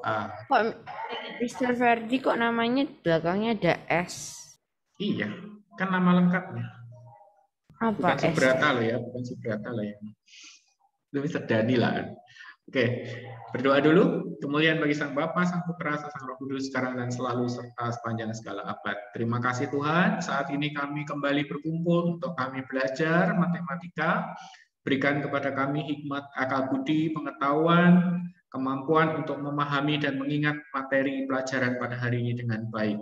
doa. Kok Mr. Ferdi kok namanya belakangnya ada S? Iya, kan nama lengkapnya. Apa Bukan S? Subrata loh ya, bukan Subrata lah ya. Itu Mr. Dani lah. Oke, berdoa dulu. Kemuliaan bagi Sang Bapa, Sang Putra, Sang Roh Kudus, sekarang dan selalu serta sepanjang segala abad. Terima kasih Tuhan, saat ini kami kembali berkumpul untuk kami belajar matematika. Berikan kepada kami hikmat, akal budi, pengetahuan, kemampuan untuk memahami dan mengingat materi pelajaran pada hari ini dengan baik.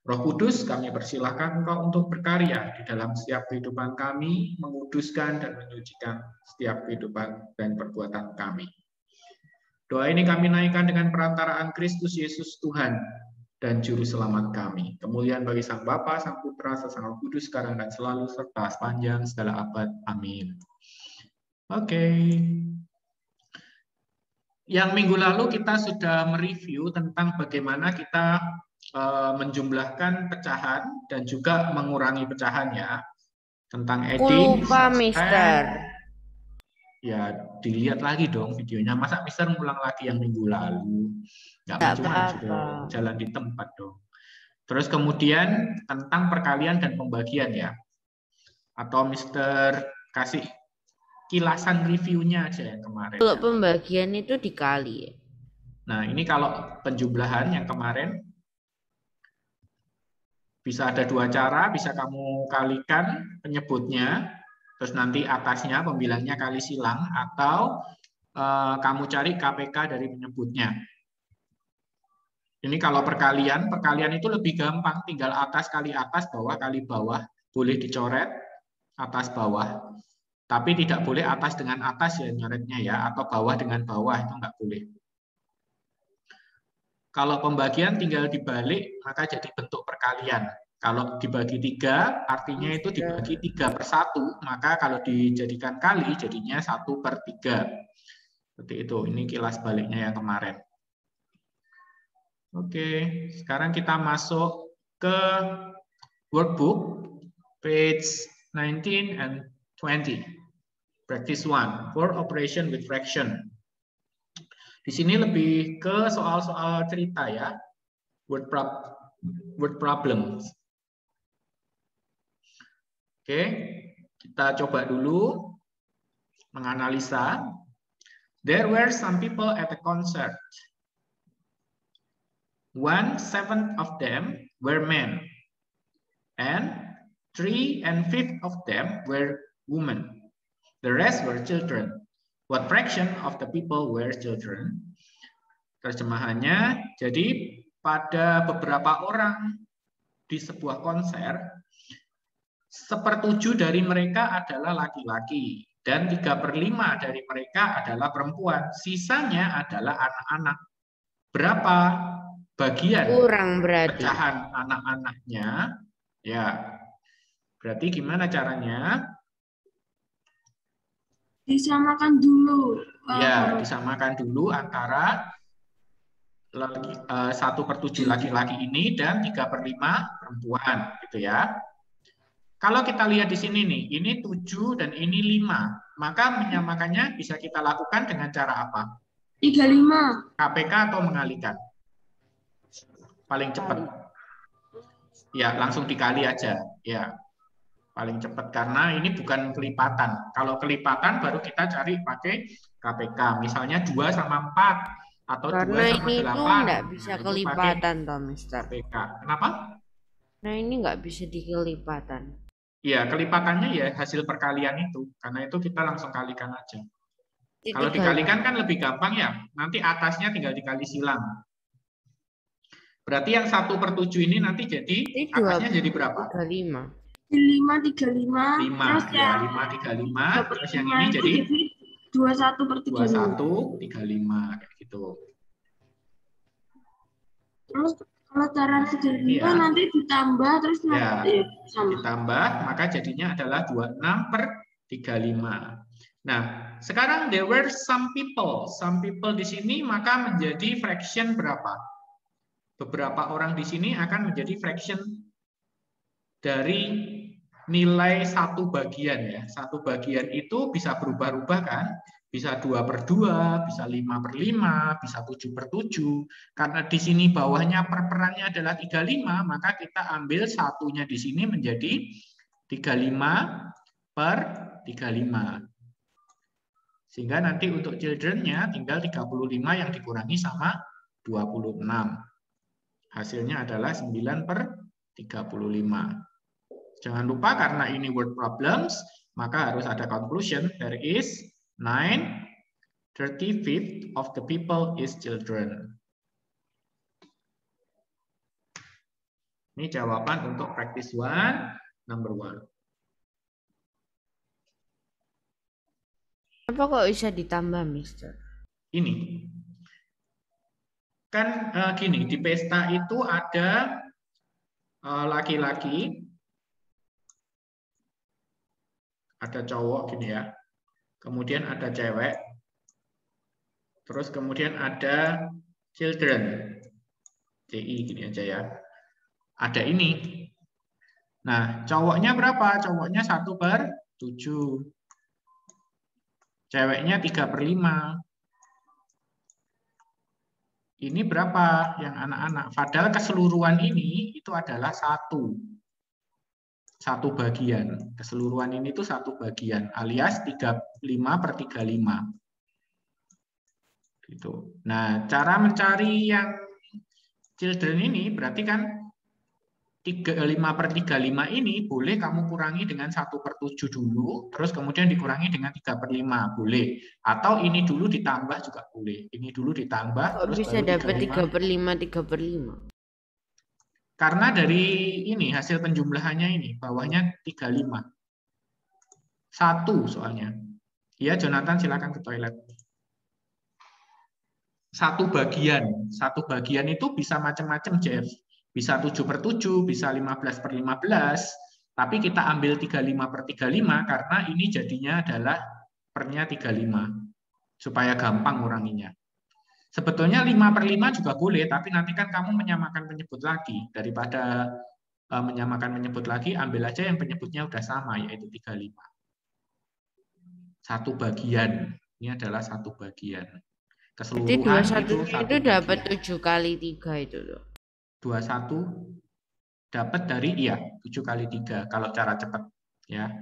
Roh Kudus, kami persilahkan Engkau untuk berkarya di dalam setiap kehidupan kami, menguduskan dan menyucikan setiap kehidupan dan perbuatan kami. Doa ini kami naikkan dengan perantaraan Kristus Yesus Tuhan dan Juru Selamat kami. Kemuliaan bagi Sang Bapa, Sang Putra, Sang Roh Kudus, sekarang dan selalu, serta sepanjang segala abad. Amin. Oke. Yang minggu lalu kita sudah mereview tentang bagaimana kita menjumlahkan pecahan dan juga mengurangi pecahannya. Tentang adding, Lupa, subtract. Mister. Ya, dilihat lagi dong videonya. Masa Mister ngulang lagi yang minggu lalu? Nggak macam-macam dong. Jalan di tempat dong. Terus kemudian tentang perkalian dan pembagian ya. Atau Mister kasih kilasan reviewnya aja yang kemarin. Kalau pembagian itu dikali ya? Nah, ini kalau penjumlahan yang kemarin bisa ada dua cara, bisa kamu kalikan penyebutnya, terus nanti atasnya pembilangnya kali silang, atau kamu cari KPK dari penyebutnya. Ini kalau perkalian itu lebih gampang, tinggal atas kali atas, bawah kali bawah, boleh dicoret atas bawah, tapi tidak boleh atas dengan atas ya nyoretnya ya, atau bawah dengan bawah, itu nggak boleh. Kalau pembagian tinggal dibalik, maka jadi bentuk perkalian. Kalau dibagi 3, artinya itu dibagi 3/1, maka kalau dijadikan kali, jadinya 1/3. Seperti itu, ini kilas baliknya yang kemarin. Oke, sekarang kita masuk ke workbook, page 19 and 20. Practice 1, for operation with fraction. Di sini lebih ke soal-soal cerita ya, word problems. Oke, kita coba dulu menganalisa. There were some people at a concert. 1/7 of them were men, and 3/5 of them were women. The rest were children. What fraction of the people were children? Terjemahannya, jadi pada beberapa orang di sebuah konser, 1/7 dari mereka adalah laki-laki dan 3/5 dari mereka adalah perempuan. Sisanya adalah anak-anak. Berapa bagian kurang berarti pecahan anak-anaknya? Ya, berarti gimana caranya? Disamakan dulu. Ya, disamakan dulu antara 1/7 laki-laki ini dan 3/5 perempuan, gitu ya. Kalau kita lihat di sini nih, ini 7 dan ini 5, maka menyamakannya bisa kita lakukan dengan cara apa? 35. KPK atau mengalikan? Paling cepat. Ya, langsung dikali aja. Ya, paling cepat karena ini bukan kelipatan. Kalau kelipatan baru kita cari pakai KPK. Misalnya 2 sama 4 atau karena 2 sama 8. Ini tuh nggak bisa Nah, kelipatan toh, Mister. KPK. Kenapa? Nah, ini nggak bisa dikelipatan. Ya, kelipatannya ya hasil perkalian itu. Karena itu kita langsung kalikan aja. Kalau dikalikan kan lebih gampang ya. Nanti atasnya tinggal dikali silang. Berarti yang 1/7 ini nanti jadi atasnya jadi berapa? 35. 5/35. 5 Terus ya, 5/35. Terus yang ini jadi 21/35. 21/35 kayak gitu. Terus kalau cara 35 ya. nanti ditambah terus ya, sama. ditambah maka jadinya adalah 26/35. Nah, sekarang there were some people. Some people di sini maka menjadi fraction berapa? Beberapa orang di sini akan menjadi fraction dari nilai 1 bagian ya. 1 bagian itu bisa berubah-ubah kan? Bisa 2/2, bisa 5/5, bisa 7/7. Karena di sini bawahnya perperannya adalah 35, maka kita ambil satunya di sini menjadi 35/35. Sehingga nanti untuk children-nya tinggal 35 yang dikurangi sama 26. Hasilnya adalah 9/35. Jangan lupa karena ini word problems, maka harus ada conclusion. There is 9/35 of the people is children. Ini jawaban untuk practice 1, number 1. Apa kok bisa ditambah, Mister? Ini. Kan gini, di pesta itu ada laki-laki, ada cowok gini ya. Kemudian ada cewek. Terus kemudian ada children. CI gini aja ya. Ada ini. Nah, cowoknya berapa? Cowoknya 1/7. Ceweknya 3/5. Ini berapa yang anak-anak? Padahal keseluruhan ini itu adalah satu bagian. Keseluruhan ini itu satu bagian, alias 35/35. Gitu. Nah, cara mencari yang children ini berarti kan 5/35 ini boleh kamu kurangi dengan 1/7 dulu, terus kemudian dikurangi dengan 3/5, boleh. Atau ini dulu ditambah juga boleh. Ini dulu ditambah, Kok terus bisa baru dapat 35. 3/5? Karena dari ini hasil penjumlahannya ini, bawahnya 35. 1 soalnya. Ya, Jonathan silakan ke toilet. Satu bagian itu bisa macam-macam, Jeff. Bisa 7/7, bisa 15/15, tapi kita ambil 35/35 karena ini jadinya adalah pernya 35, supaya gampang nguranginya. Sebetulnya 5/5 juga boleh, tapi nanti kan kamu menyamakan penyebut lagi. Daripada menyamakan penyebut lagi, ambil aja yang penyebutnya udah sama, yaitu 35. Satu bagian, ini adalah satu bagian. Berarti Keseluruhan 21 itu dapat bagian. 7 kali 3 itu tuh. 21 dapat dari 7 kali 3 kalau cara cepat ya.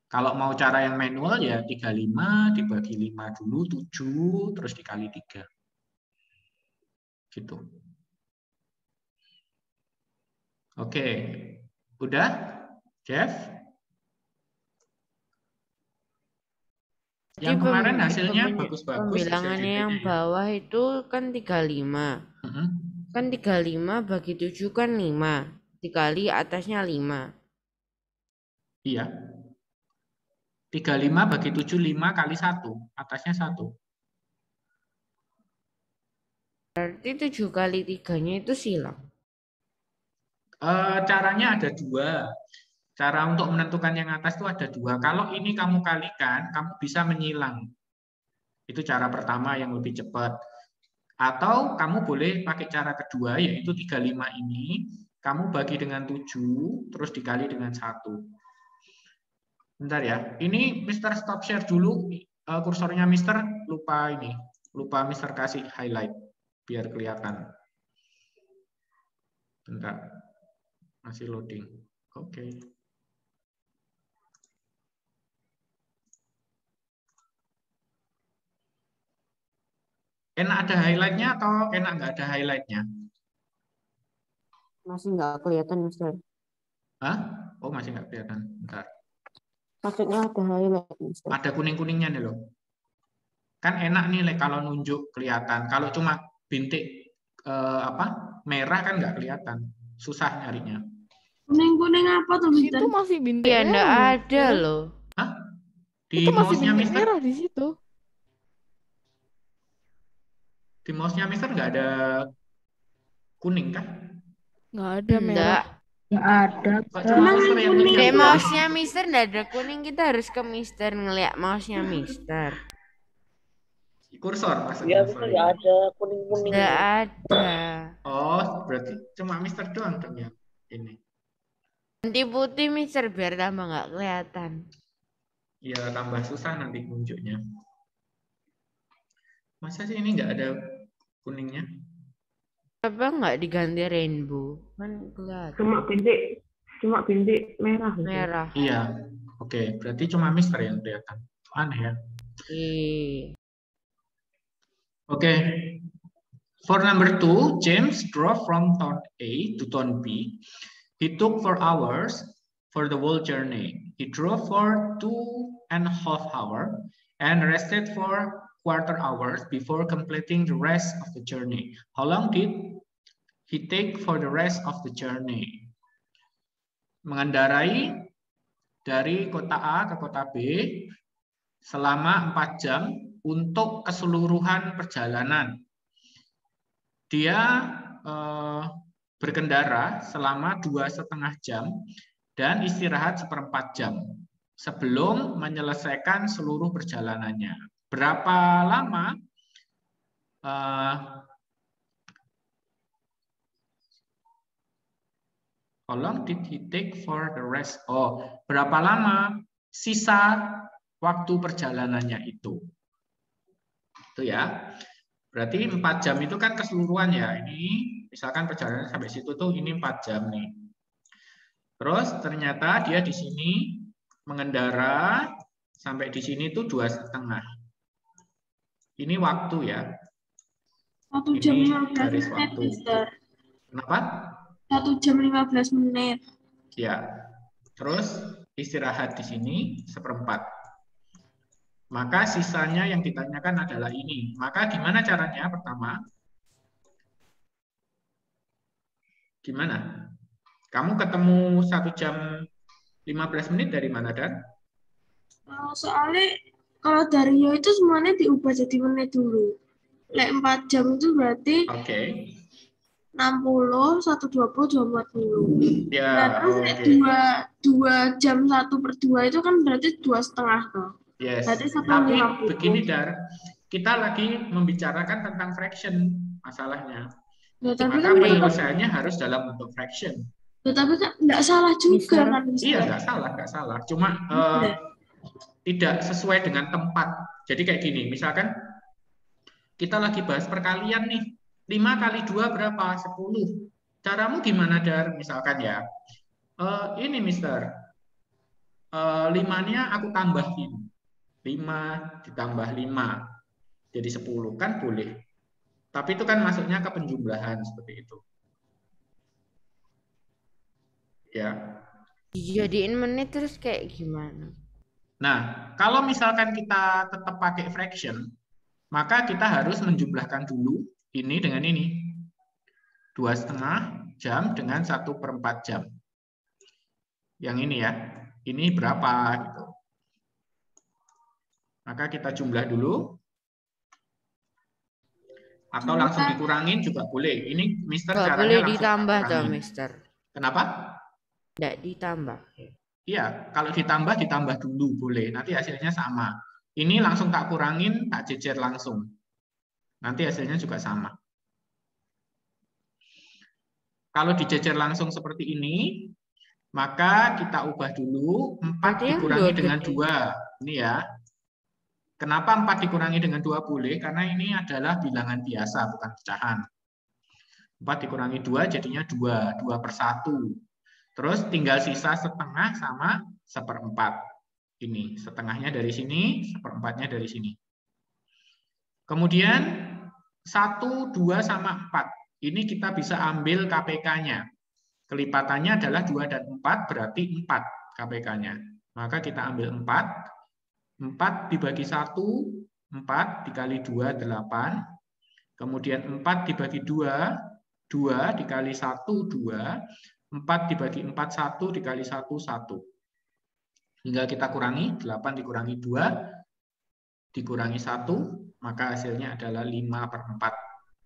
Kalau mau cara yang manual ya 35 dibagi 5 dulu 7 terus dikali 3. Gitu. Oke. Udah? Jeff? Yang kemarin hasilnya bagus-bagus. Pembilangannya yang bawah itu kan 35. Kan 35 bagi 7 kan 5. Dikali atasnya 5. Iya. 35 bagi 7, 5 kali 1. Atasnya 1. Berarti 7 kali 3-nya itu silang. Caranya ada 2. Cara untuk menentukan yang atas itu ada 2. Kalau ini kamu kalikan, kamu bisa menyilang. Itu cara pertama yang lebih cepat. Atau kamu boleh pakai cara kedua, yaitu 35 ini, kamu bagi dengan 7, terus dikali dengan 1. Bentar ya, ini Mister stop share dulu. Kursornya Mister lupa ini. Lupa Mister kasih highlight, biar kelihatan. Bentar, masih loading. Oke. Enak ada highlight-nya atau enak nggak ada highlight-nya? Masih nggak kelihatan, Mister. Hah? Oh, masih nggak kelihatan. Bentar. Maksudnya ada highlight, Mister. Ada kuning-kuningnya nih loh. Kan enak nih kalau nunjuk kelihatan. Kalau cuma bintik merah kan nggak kelihatan. Susah nyarinya. Kuning-kuning apa tuh, Mister? Itu masih bintik Iya, enggak merah. ada loh. Hah? Di Itu masih mouse-nya bintik Mister? merah di situ. Di mouse-nya Mister nggak ada kuning kan? Nggak ada merah. Enggak. Nggak ada. Kok cuma Mister yang kuning. Di ngeliat? mouse-nya Mister enggak ada kuning, kita harus ke Mister ngeliat mouse-nya Mister. Kursor maksudnya. Iya betul ya, ada kuning-kuning. Enggak ada. Oh, berarti cuma Mister doang dong yang ini. Ganti putih Mister biar tambah nggak kelihatan. Ya tambah susah nanti nunjuknya. Masa sih ini nggak ada kuningnya? Apa nggak diganti rainbow? Kan kelihatan Cuma bintik merah. gitu. merah. Iya. Oke, berarti cuma Mister yang kelihatan. Aneh ya. Oke. For number 2, James drove from town A to town B. He took 4 hours for the whole journey. He drove for 2.5 hours and rested for quarter hours before completing the rest of the journey. How long did he take for the rest of the journey? Mengendarai dari kota A ke kota B selama 4 jam untuk keseluruhan perjalanan. Dia berkendara selama 2,5 jam dan istirahat 1/4 jam sebelum menyelesaikan seluruh perjalanannya. Berapa lama how long did he take for the rest? Oh, berapa lama sisa waktu perjalanannya itu? Itu ya. Berarti 4 jam itu kan keseluruhan ya. Ini misalkan perjalanan sampai situ tuh ini 4 jam nih. Terus ternyata dia di sini mengendara sampai di sini tuh 2,5. Ini waktu ya. 1 jam Ini 15 garis menit, waktu. Mister. Kenapa? 1 jam 15 menit. Ya. Terus istirahat di sini 1/4. Maka sisanya yang ditanyakan adalah ini. Maka gimana caranya? Pertama, gimana? Kamu ketemu 1 jam 15 menit dari mana, Dan? Soalnya kalau Dario itu semuanya diubah jadi menit dulu. 4 jam itu berarti Oke. 60, 120, 240. Ya, Nah, terus oke. 2 jam 1/2 itu kan berarti 2,5 toh. Yes. Berarti Tapi 1,50. begini, Dar. Kita lagi membicarakan tentang fraction masalahnya. Ya, tapi Maka kan penyelesaiannya harus dalam bentuk fraction. ya, tapi kan nggak salah juga kan, Iya, Mister. nggak salah. Cuma tidak sesuai dengan tempat. Jadi kayak gini, misalkan kita lagi bahas perkalian nih. 5 kali 2 berapa? 10. Caramu gimana, Dar? Misalkan ya. Ini, Mister. 5-nya aku tambahin. 5 ditambah 5. Jadi 10. Kan boleh. Tapi itu kan masuknya ke penjumlahan seperti itu. Ya. Dijadiin menit terus kayak gimana? Nah, kalau misalkan kita tetap pakai fraction, maka kita harus menjumlahkan dulu ini dengan ini. 2,5 jam dengan 1/4 jam. Yang ini ya. Ini berapa gitu. Maka kita jumlah dulu. Atau langsung dikurangin juga boleh. Ini Mister Nggak caranya boleh langsung ditambah toh, kurangin. Mister. Kenapa? Nggak ditambah. Iya, kalau ditambah dulu boleh. Nanti hasilnya sama. Ini langsung tak kurangin, tak jejer langsung. Nanti hasilnya juga sama. Kalau dijejer langsung seperti ini, maka kita ubah dulu 4 dikurangi dengan 2. Ini ya. Kenapa 4 dikurangi dengan 2 boleh? Karena ini adalah bilangan biasa, bukan pecahan. 4 dikurangi 2 jadinya 2. 2/1. Terus tinggal sisa setengah sama 1/4. Ini setengahnya dari sini, 1/4-nya dari sini. Kemudian 1, 2, sama 4. Ini kita bisa ambil KPK-nya. Kelipatannya adalah 2 dan 4, berarti 4 KPK-nya. Maka kita ambil 4. 4 dibagi 1, 4 dikali 2, 8. Kemudian 4 dibagi 2, 2 dikali 1, 2. 4 dibagi 4, 1 dikali 1, 1. Hingga kita kurangi, 8 dikurangi 2, dikurangi 1, maka hasilnya adalah 5/4.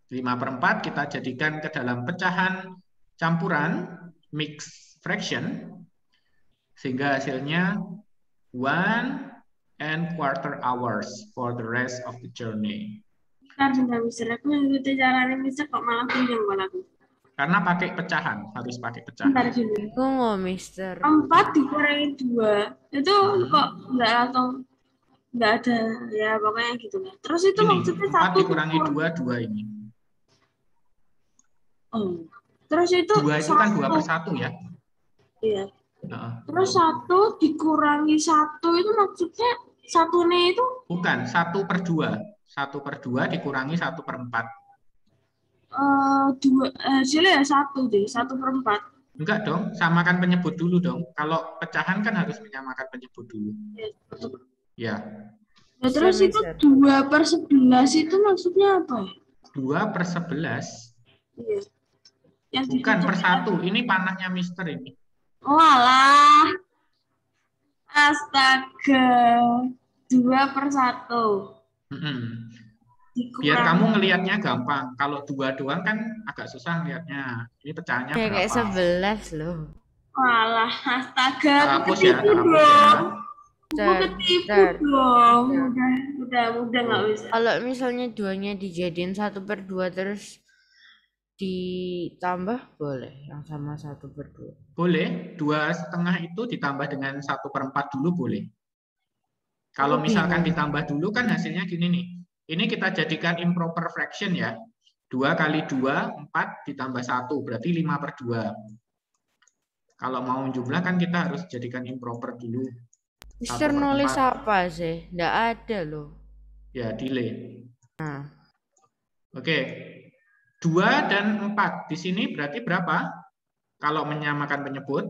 5/4 kita jadikan ke dalam pecahan campuran, mix fraction, sehingga hasilnya 1.25 hours for the rest of the journey. Bentar, Mister. Aku ngikutin caranya Mister kok malah pinjam aku. Karena pakai pecahan, harus pakai pecahan. Bentar gini. Tunggu, Mister. 4 dikurangi 2. Itu kok nggak langsung nggak ada ya pokoknya gitu lah. Terus itu Ini maksudnya 4 satu dikurangi 2 ini. Oh. Terus itu 2 itu kan 2 per satu. 1 ya. Iya. Heeh. Terus 1 dikurangi 1 itu maksudnya satunya itu Bukan, 1 per 2. 1 per 2 dikurangi 1 per 4. dua hasilnya ya 1 deh, 1/4. Enggak dong, samakan penyebut dulu dong. Kalau pecahan kan harus menyamakan penyebut dulu. Ya, Nah, terus itu 2/11 itu maksudnya apa ya? 2 per 11. Iya. Yang Bukan per ditutup 1. Ini panahnya Mister ini. Oh alah. Astaga. 2/1. Mm-mm. Biar Dikurang. kamu ngelihatnya gampang. Kalau 2 doang kan agak susah ngelihatnya. Ini pecahannya Ya, kayak berapa? 11 loh. Walah, astaga, aku Hapus ya, ketipu hapus ya. dong. Aku Bentar, ketipu bentar. dong. Udah nggak bisa. Kalau misalnya 2-nya dijadiin 1/2 terus ditambah boleh yang sama 1/2. Boleh, 2,5 itu ditambah dengan 1/4 dulu boleh. Kalau Aku misalkan bingung. ditambah dulu kan hasilnya gini nih. Ini kita jadikan improper fraction ya. 2 kali 2, 4 ditambah 1, berarti 5/2. Kalau mau jumlah kan kita harus jadikan improper dulu. Mister nulis apa sih? Nggak ada loh. Ya, delay. Nah. Oke. 2 dan 4. Di sini berarti berapa? Kalau menyamakan penyebut?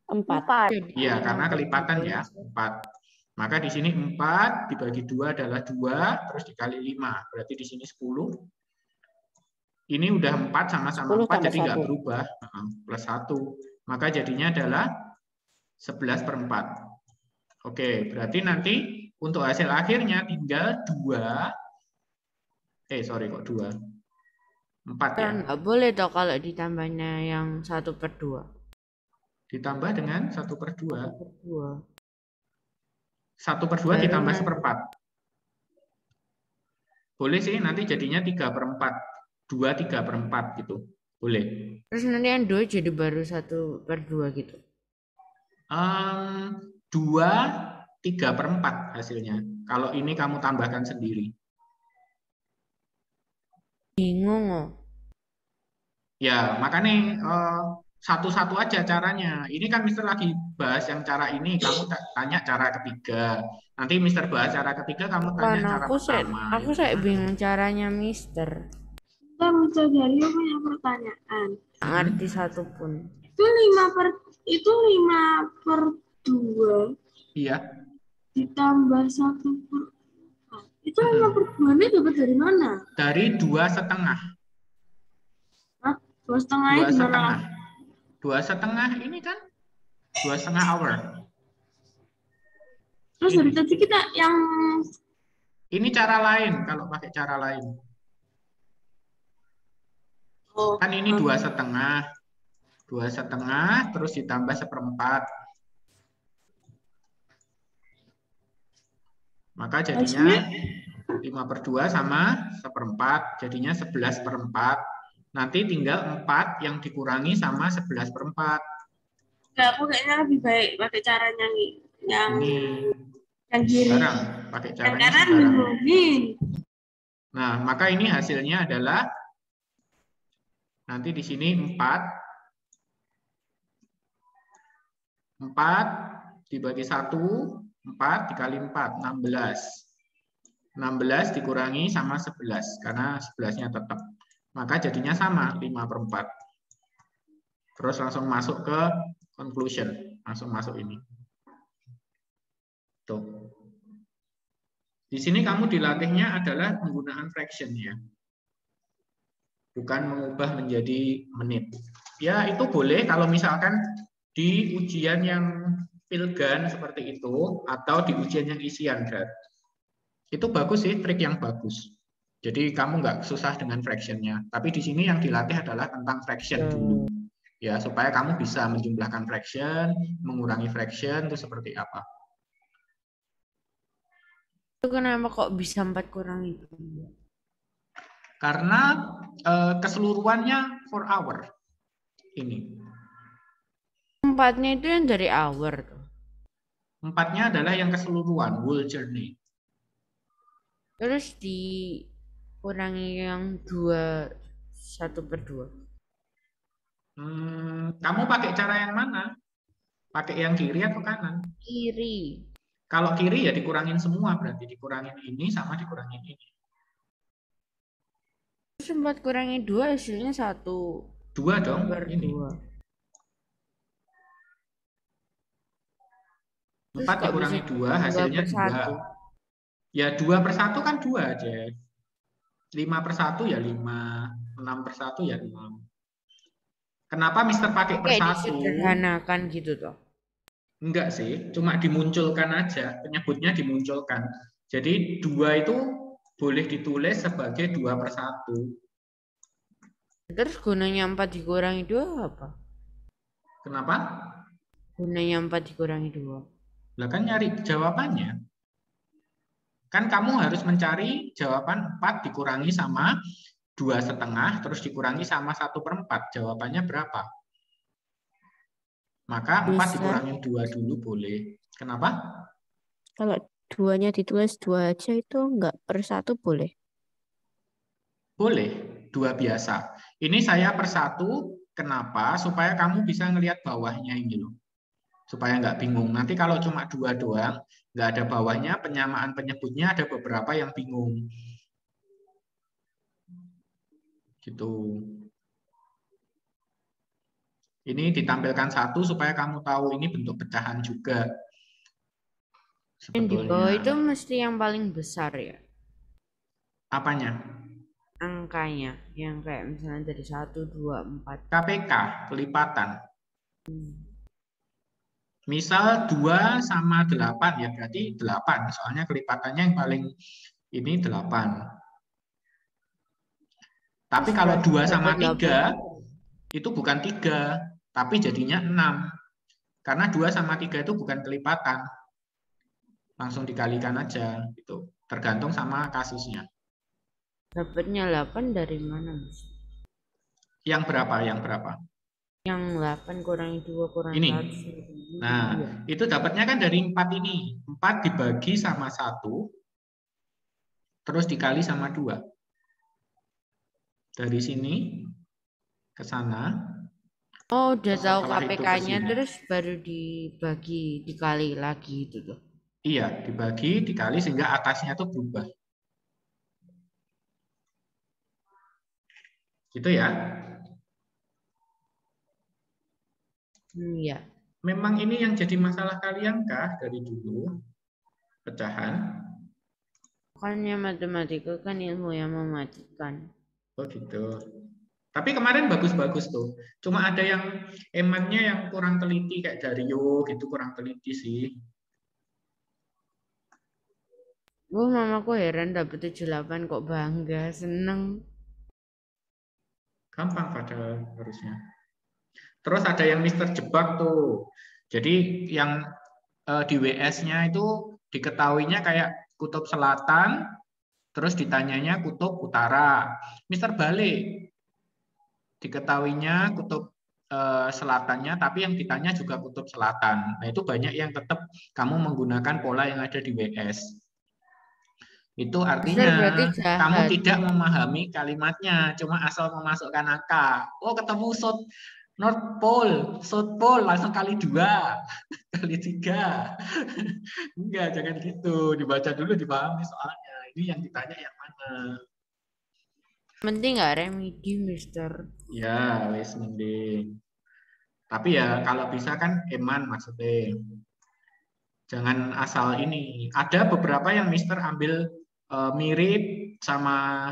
4. Iya, karena kelipatan ya. 4. Maka di sini 4 dibagi 2 adalah 2, terus dikali 5. Berarti di sini 10. Ini udah 4 sama-sama 4, jadi nggak berubah. Plus 1. Maka jadinya adalah 11/4. Oke, berarti nanti untuk hasil akhirnya tinggal 2. Sorry kok 2. 4 ya. Nggak boleh toh kalau ditambahnya yang 1/2. Ditambah dengan 1/2. 1/2. 1/2 ditambah 1/4. Boleh sih, nanti jadinya 3/4. 2 3/4 gitu. Boleh. Terus nanti yang 2 jadi baru 1/2 gitu. 2 3/4 hasilnya. Kalau ini kamu tambahkan sendiri. Bingung oh. Ya, makanya satu-satu aja caranya. Ini kan Mister lagi bahas yang cara ini, kamu tanya cara ketiga. Nanti Mister bahas cara ketiga, kamu tanya cara pertama. Aku bingung caranya Mister. Kita Mister Dario punya pertanyaan. Nggak ngerti satupun. Itu 5/2. Iya. Ditambah 1/4. Itu 5/2 dapat dari mana? Dari 2,5. Hah? 2,5 di mana? 2,5 ini kan 2,5 hour. Terus dari tadi kita yang ini cara lain kalau pakai cara lain. Kan ini 2,5. 2,5 terus ditambah 1/4. Maka jadinya 5/2 sama 1/4. Jadinya 11/4. Nanti tinggal 4 yang dikurangi sama 11/4. Enggak, aku kayaknya lebih baik pakai caranya yang kiri. Sekarang pakai caranya sekarang. Nah, maka ini hasilnya adalah nanti di sini 4 dibagi 1, 4 dikali 4, 16. 16 dikurangi sama 11, karena 11-nya tetap. Maka jadinya sama, 5/4. Terus langsung masuk ke conclusion. Langsung masuk ini. Tuh. Di sini kamu dilatihnya adalah penggunaan fraction ya. Bukan mengubah menjadi menit. Ya, itu boleh kalau misalkan di ujian yang Pilgan seperti itu, atau di ujian yang isian, Grad. Itu bagus sih, trik yang bagus. Jadi kamu nggak susah dengan fractionnya. Tapi di sini yang dilatih adalah tentang fraction dulu. Ya, supaya kamu bisa menjumlahkan fraction, mengurangi fraction, itu seperti apa. Itu kenapa kok bisa 4 kurang itu? Karena keseluruhannya 4 hour. Ini. 4-nya itu yang dari hour tuh. 4-nya adalah yang keseluruhan, whole journey. Terus dikurangi yang 2, 1/2. Kamu pakai cara yang mana? Pakai yang kiri atau kanan? Kiri. Kalau kiri ya dikurangin semua, berarti dikurangin ini sama dikurangin ini. Terus 4 kurangi 2 hasilnya 1. 2 dong, ini. 4 dikurangi 2 hasilnya 2. Ya 2/1 kan 2 aja. 5/1 ya 5. 6/1 ya 6. Kenapa Mister pakai per 1? Kayak disederhanakan gitu toh. Enggak sih, cuma dimunculkan aja, penyebutnya dimunculkan. Jadi 2 itu boleh ditulis sebagai 2/1. Terus gunanya 4 dikurangi 2 apa? Kenapa? Gunanya 4 dikurangi 2. Lah kan nyari jawabannya. Kan kamu harus mencari jawaban 4 dikurangi sama 2,5 terus dikurangi sama 1/4. Jawabannya berapa? Maka 4 dikurangi 2 dulu boleh. Kenapa? Kalau 2-nya ditulis 2 aja itu enggak per 1 boleh? Boleh, 2 biasa. Ini saya per 1, kenapa? Supaya kamu bisa ngelihat bawahnya ini loh. Supaya nggak bingung. Nanti kalau cuma 2 doang, nggak ada bawahnya, penyamaan penyebutnya ada beberapa yang bingung. Gitu. Ini ditampilkan 1 supaya kamu tahu ini bentuk pecahan juga. Yang di bawah itu mesti yang paling besar ya? Apanya? Angkanya. Yang kayak misalnya dari 1, 2, 4. KPK, kelipatan. Misal 2 sama 8 ya berarti 8. Soalnya kelipatannya yang paling ini 8. Tapi kalau 2 sama 3 itu bukan 3, tapi jadinya 6. Karena 2 sama 3 itu bukan kelipatan. Langsung dikalikan aja gitu. Tergantung sama kasusnya. Dapatnya 8 dari mana, Mas? Yang berapa? Yang berapa? Yang 8 kurangi 2 kurangi Ini. 1. Nah, itu dapatnya kan dari 4 ini. 4 dibagi sama 1, terus dikali sama 2. Dari sini ke sana. Oh, udah tahu Setelah itu KPK-nya kesini. terus baru dibagi, dikali lagi itu tuh. Iya, dibagi, dikali sehingga atasnya tuh berubah. Gitu ya. Iya. Memang ini yang jadi masalah kalian kah dari dulu? Pecahan? Makanya matematika kan ilmu yang mematikan. Oh gitu. Tapi kemarin bagus-bagus tuh. Cuma ada yang emannya yang kurang teliti kayak Dario gitu, kurang teliti sih. Mamaku heran dapet 78 kok bangga, seneng. Gampang padahal harusnya. Terus ada yang Mister Jebak tuh. Jadi yang di WS-nya itu diketahuinya kayak kutub selatan, terus ditanyanya kutub utara. Mister balik. Diketahuinya kutub selatannya, tapi yang ditanya juga kutub selatan. Nah, itu banyak yang tetap kamu menggunakan pola yang ada di WS. Itu artinya kamu tidak memahami kalimatnya, cuma asal memasukkan angka. Oh, ketemu North Pole, South Pole, langsung kali 2, kali 3. Enggak, jangan gitu. Dibaca dulu, dipahami soalnya. Ini yang ditanya yang mana. Penting nggak remedi, Mister? Ya, wes mending. Tapi ya kalau bisa kan eman maksudnya. Jangan asal ini. Ada beberapa yang Mister ambil mirip sama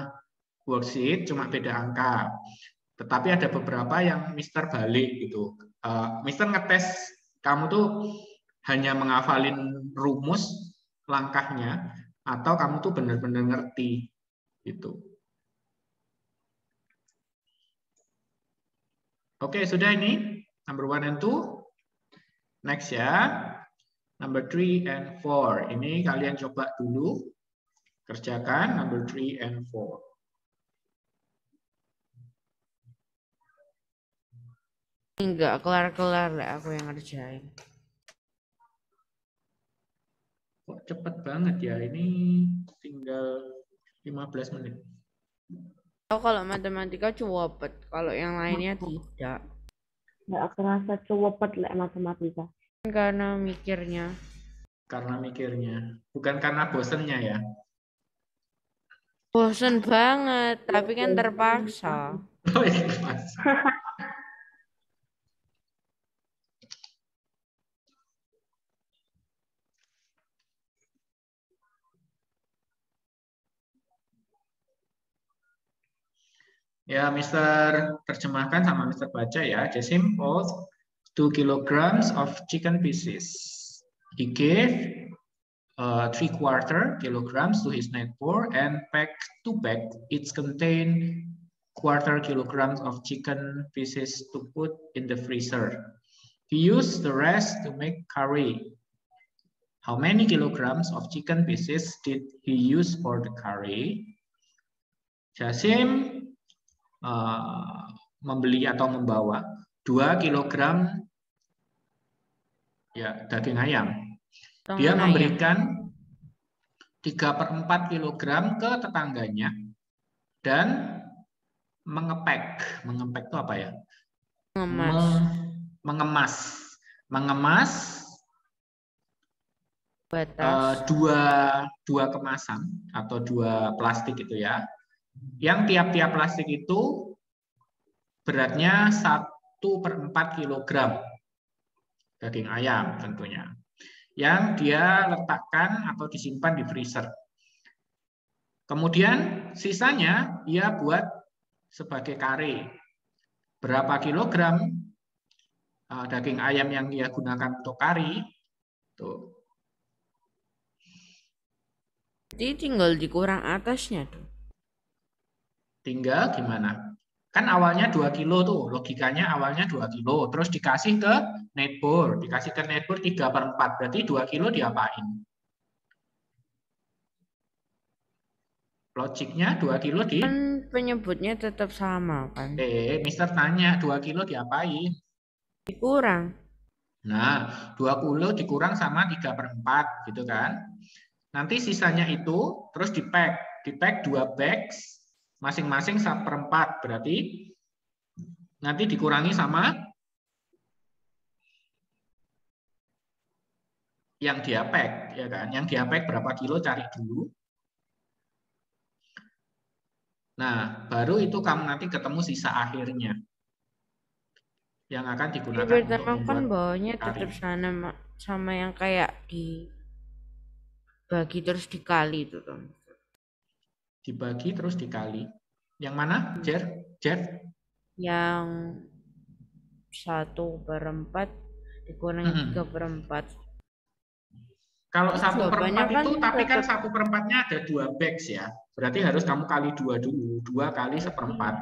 worksheet, cuma beda angka. Tetapi ada beberapa yang Mister balik gitu. Mister ngetes kamu tuh hanya menghafalin rumus langkahnya atau kamu tuh benar-benar ngerti gitu. Oke, sudah ini number 1 and 2. Next ya. Number 3 and 4. Ini kalian coba dulu. Kerjakan number 3 and 4. Enggak kelar-kelar lah aku yang ngerjain. cepet banget ya. Ini tinggal 15 menit. Oh, kalau matematika cepet, kalau yang lainnya tidak. Nggak kerasa cepet lek matematika. Karena mikirnya. Karena mikirnya. Bukan karena bosennya ya. Bosen banget, tapi kan terpaksa. Oh, iya, Mas. Ya, Mister terjemahkan sama Mister baca ya. Jasim bought 2 kilograms of chicken pieces. He gave 3/4 kilograms to his neighbor and packed 2 bags. Each contain 1/4 kilograms of chicken pieces to put in the freezer. He used the rest to make curry. How many kilograms of chicken pieces did he use for the curry? Jasim membeli atau membawa 2 kilogram ya, daging ayam. Dia memberikan 3/4 kilogram ke tetangganya dan mengepek. Mengepek itu apa ya? Mengemas dua kemasan atau 2 plastik itu ya. Yang tiap-tiap plastik itu beratnya 1/4 kilogram daging ayam tentunya. Yang dia letakkan atau disimpan di freezer. Kemudian sisanya dia buat sebagai kare. Berapa kilogram daging ayam yang dia gunakan untuk kari? Tuh. Jadi tinggal dikurang atasnya tuh. Tinggal gimana? Kan awalnya 2 kilo tuh, logikanya awalnya 2 kilo, terus dikasih ke neighbor, 3/4, berarti 2 kilo diapain? Logiknya 2 kilo di... Kan penyebutnya tetap sama kan? Mister tanya 2 kilo diapain? Dikurang. Nah, 2 kilo dikurang sama 3/4 gitu kan. Nanti sisanya itu terus di-pack. Di-pack 2 bags, masing-masing 1/4. Berarti nanti dikurangi sama yang dia pack, ya kan? Yang dia pack berapa kilo cari dulu. Nah, baru itu kamu nanti ketemu sisa akhirnya yang akan digunakan untuk Pertama kan membuat bawahnya kari. tetap sama yang kayak dibagi terus dikali itu tuh. Dibagi terus dikali. Yang mana, Jeff? Yang 1/4 dikurangi 3/4. Kalau 1/4 itu, kan tapi kan 1/4-nya ada 2 bags ya. Berarti harus kamu kali 2 dulu. 2 kali 1/4.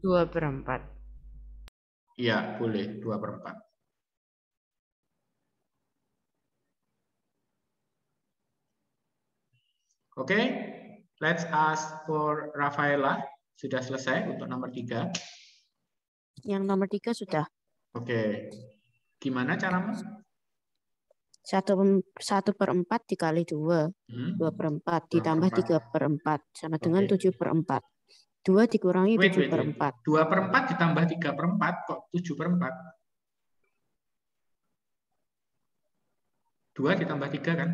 2/4. Iya, boleh 2/4. Oke, let's ask for Rafaela. Sudah selesai untuk nomor 3? Yang nomor 3 sudah. Oke. Gimana caramu? 1/4 dikali 2. 2/4 ditambah 3/4 sama dengan 7/4. 2 dikurangi 7/4. 2/4 ditambah 3/4 kok 7/4? 2 ditambah 3 kan?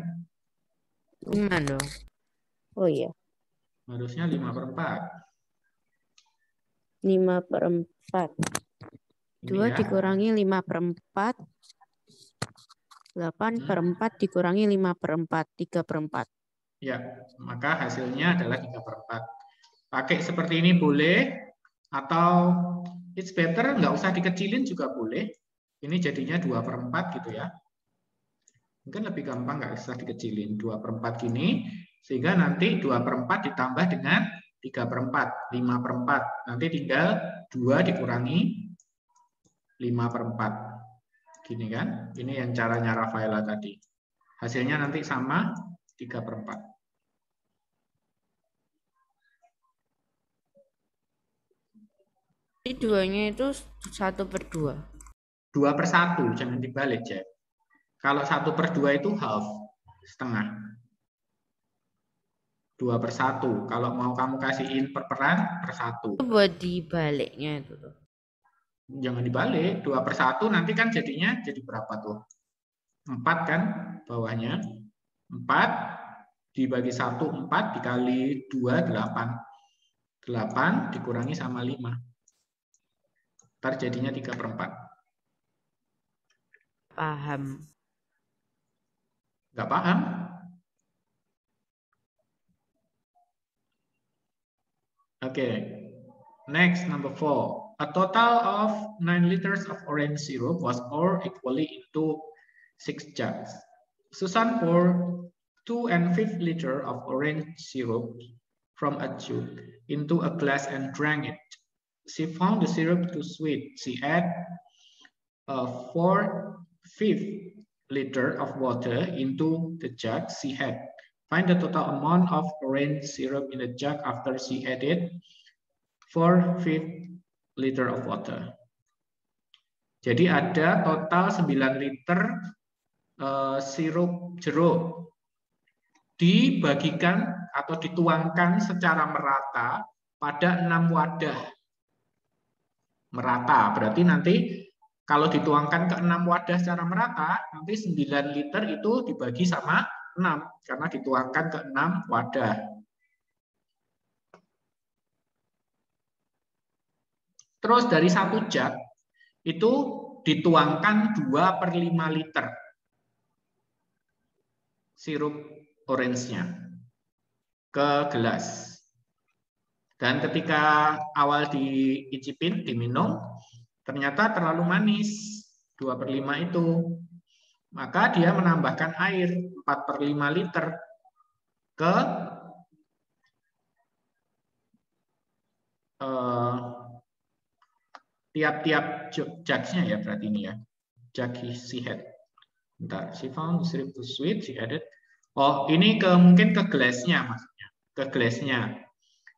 Gimana dong? Oh iya. Harusnya 5/4. 5/4. 2 ya. dikurangi 5/4. 8/4 dikurangi 5/4. 3/4. Ya, maka hasilnya adalah 3/4. Pakai seperti ini boleh, atau it's better nggak usah dikecilin juga boleh. Ini jadinya 2/4 gitu ya. Mungkin lebih gampang nggak usah dikecilin. 2/4 gini, sehingga nanti 2/4 ditambah dengan 3/4, 5/4. Nanti tinggal 2 dikurangi 5/4. Gini kan? Ini yang caranya Rafaela tadi. Hasilnya nanti sama 3/4. Jadi 2-nya itu 1/2. 2/1, jangan dibalik, Jack. Kalau 1/2 itu half, setengah. 2/1. Kalau mau kamu kasihin per-peran, per 1. Buat dibaliknya itu tuh. Jangan dibalik, 2/1 nanti kan jadinya jadi berapa tuh? 4 kan bawahnya. 4 dibagi 1, 4 dikali 2, 8. 8 dikurangi sama 5. Ntar jadinya 3/4. Paham. Nggak paham? Okay. Next, number 4. A total of 9 liters of orange syrup was poured equally into 6 jugs. Susan poured 2 1/5 liters of orange syrup from a jug into a glass and drank it. She found the syrup too sweet. She added 4/5 liters of water into the jug she had. Find the total amount of orange syrup in the jug after she added 4/5 liter of water. Jadi ada total 9 liter sirup jeruk. Dibagikan atau dituangkan secara merata pada 6 wadah. Merata, berarti nanti kalau dituangkan ke 6 wadah secara merata, nanti 9 liter itu dibagi sama 6, karena dituangkan ke 6 wadah. Terus dari 1 jug itu dituangkan 2/5 liter sirup orange-nya ke gelas. Dan ketika awal diicipin, diminum, ternyata terlalu manis, 2/5 itu. Maka dia menambahkan air 4/5 liter ke tiap-tiap jugsnya ya, berarti ini ya. Jug she had. Bentar, she found the syrup too sweet, she added. Oh, ini mungkin ke gelasnya maksudnya. Ke gelasnya.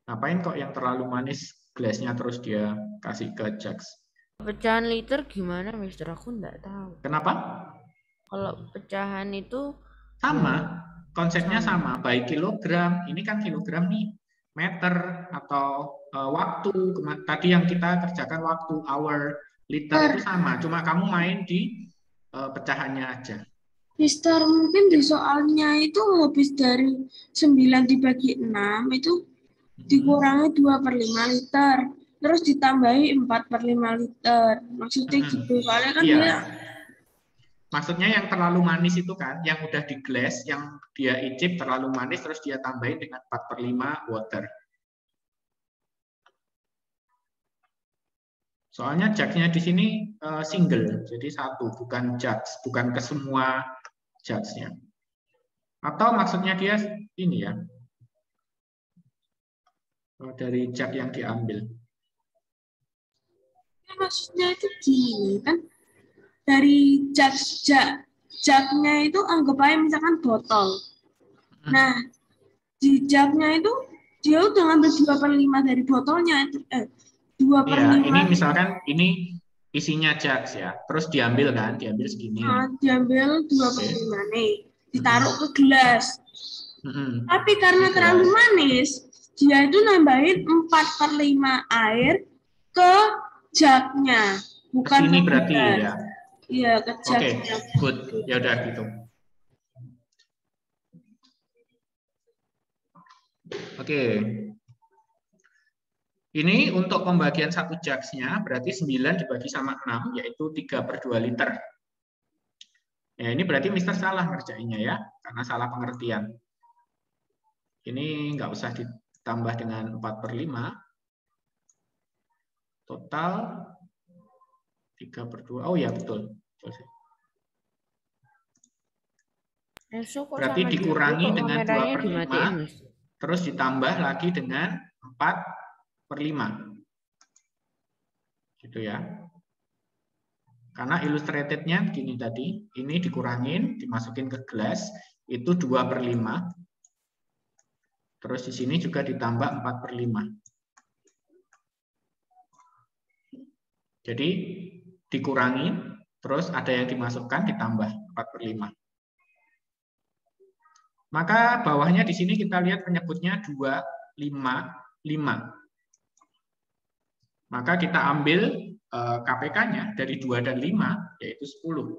Ngapain kok yang terlalu manis gelasnya terus dia kasih ke jugs? Pecahan liter gimana, Mister? Aku nggak tahu. Kenapa? Kalau pecahan itu sama, konsepnya sama. Baik kilogram, ini kan kilogram nih, meter atau waktu. Tadi yang kita kerjakan waktu, hour, liter itu sama. Cuma kamu main di pecahannya aja. Mister, mungkin di soalnya itu habis dari 9 dibagi 6 itu dikurangi 2/5 liter. Terus ditambahi 4/5 liter. Maksudnya gitu. Soalnya kan iya. dia... Maksudnya yang terlalu manis itu kan, yang udah di glass, yang dia icip terlalu manis, terus dia tambahin dengan 4/5 water. Soalnya jugsnya di sini single, jadi satu, bukan jugs, bukan ke semua jugsnya. Atau maksudnya dia ini ya, dari jug yang diambil. Ya, maksudnya itu gini kan, dari jugnya itu anggap aja misalkan botol. Nah, di jugnya itu dia udah ngambil 2/5 dari botolnya itu. 2/5. Iya, ini misalkan ini isinya jugs ya, terus diambil kan, diambil segini. Diambil 2/5 nih, ditaruh ke gelas. Tapi karena terlalu manis, dia itu nambahin 4/5 air ke jugnya, bukan ke sini ke berarti gelas. ya. Iya, ke jugnya. Oke, good. Ya udah gitu. Oke. Ini untuk pembagian 1 jugsnya berarti 9 dibagi sama 6, yaitu 3/2 liter. Ya, ini berarti Mister salah ngerjainnya ya, karena salah pengertian. Ini nggak usah ditambah dengan 4/5. Total 3/2. Oh ya, betul. Berarti dikurangi dengan 2/5, terus ditambah lagi dengan 4/5. Gitu ya. Karena illustratednya begini tadi, ini dikurangin, dimasukin ke gelas, itu 2/5. Terus di sini juga ditambah 4/5. Jadi dikurangin, terus ada yang dimasukkan, ditambah 4/5. Maka bawahnya di sini kita lihat penyebutnya 2, 5, 5. Maka kita ambil KPK-nya dari 2 dan 5, yaitu 10.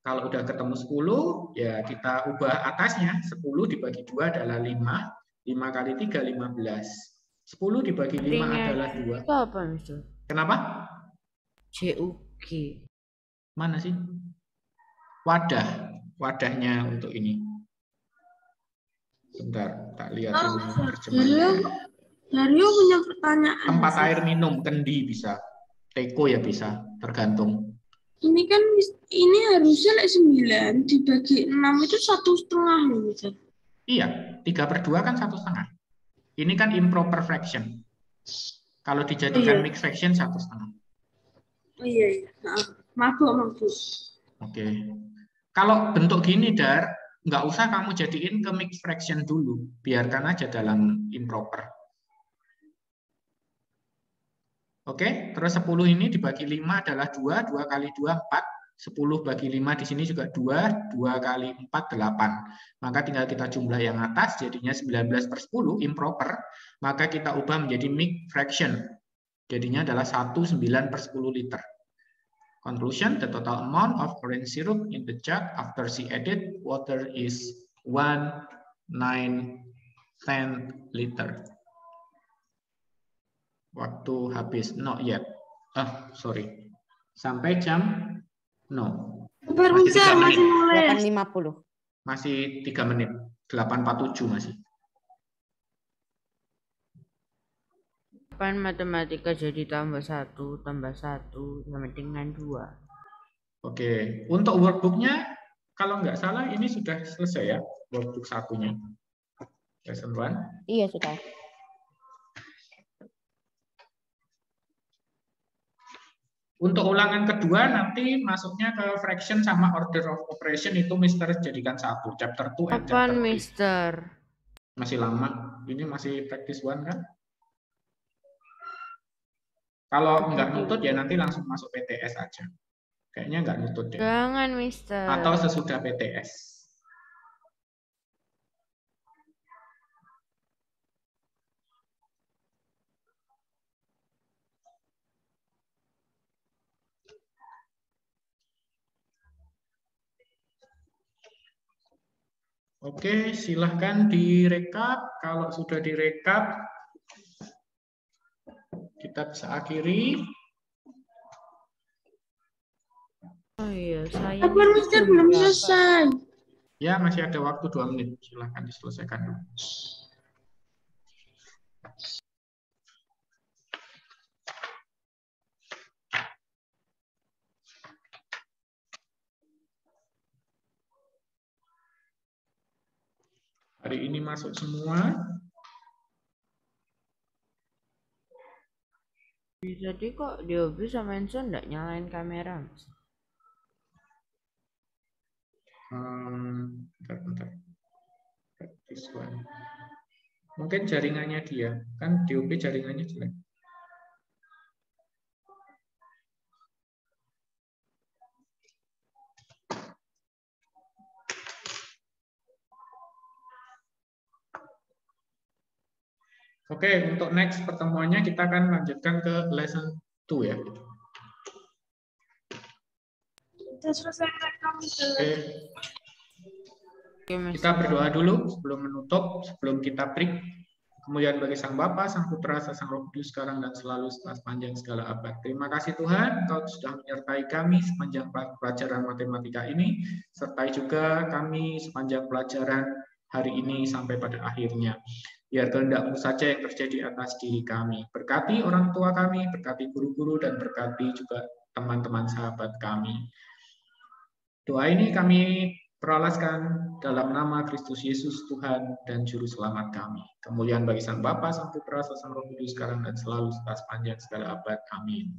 Kalau udah ketemu 10, ya kita ubah atasnya. 10 dibagi 2 adalah 5. 5 kali 3, 15. 10 dibagi 5 adalah 2. Itu apa, Mister? Kenapa? JUG. Mana sih? Wadahnya untuk ini. Bentar, tak lihat dulu terjemahannya. Dario punya pertanyaan. Tempat air minum, kendi bisa. Teko ya bisa, tergantung. Ini kan ini harusnya 9 dibagi 6 itu 1,5 loh, Mister. Iya, 3/2 kan 1,5. Ini kan improper fraction. Kalau dijadikan mixed fraction 1,5. Oh iya. Mabuk. Oke. Kalau bentuk gini, Dar, nggak usah kamu jadiin ke mixed fraction dulu. Biarkan aja dalam improper. Oke, terus 10 ini dibagi 5 adalah 2, 2 kali 2, 4. 10 bagi 5 di sini juga 2, 2 kali 4, 8. Maka tinggal kita jumlah yang atas, jadinya 19/10, improper. Maka kita ubah menjadi mixed fraction. Jadinya adalah 19/10 liter. Conclusion, the total amount of orange syrup in the jug after she added water is 1/9 liter. Waktu habis, not yet. Sorry. Sampai jam masih 3 menit. 8.50. Masih 3 menit. 8.47 masih. Kapan matematika jadi tambah 1 sama dengan 2? Oke. Untuk workbook-nya, kalau nggak salah ini sudah selesai ya, workbook 1-nya. Lesson 1. Iya, sudah. Untuk ulangan kedua nanti masuknya ke fraction sama order of operation itu Mister jadikan 1. Chapter 2 and chapter 3. Mister? Masih lama. Ini masih practice 1 kan? Kalau nggak nutut ya nanti langsung masuk PTS aja. Kayaknya nggak nutut deh. Jangan, Mister. Atau sesudah PTS. Oke, silahkan direkap. Kalau sudah direkap, kita bisa akhiri. Oh iya, saya. Kapan Mister belum selesai? Ya, masih ada waktu 2 menit. Silahkan diselesaikan dulu. Hari ini masuk semua. Jadi kok Diobi sama Enzo nggak nyalain kamera, Mas? Bentar. Practice 1. Mungkin jaringannya dia. Kan DOP jaringannya jelek. Oke, untuk next pertemuannya kita akan lanjutkan ke lesson 2 ya. Sudah selesai rekam. Oke. Kita berdoa dulu sebelum menutup, sebelum kita break. Kemuliaan bagi Sang Bapa, Sang Putra, Sang Roh Kudus sekarang dan selalu setelah sepanjang segala abad. Terima kasih Tuhan, Engkau sudah menyertai kami sepanjang pelajaran matematika ini, sertai juga kami sepanjang pelajaran hari ini sampai pada akhirnya. Biar kehendak-Mu saja yang terjadi atas diri kami. Berkati orang tua kami, berkati guru-guru, dan berkati juga teman-teman sahabat kami. Doa ini kami peralaskan dalam nama Kristus Yesus Tuhan dan Juru Selamat kami. Kemuliaan bagi Sang Bapa, Sang Putra, Sang Roh Kudus sekarang dan selalu setelah sepanjang segala abad. Amin.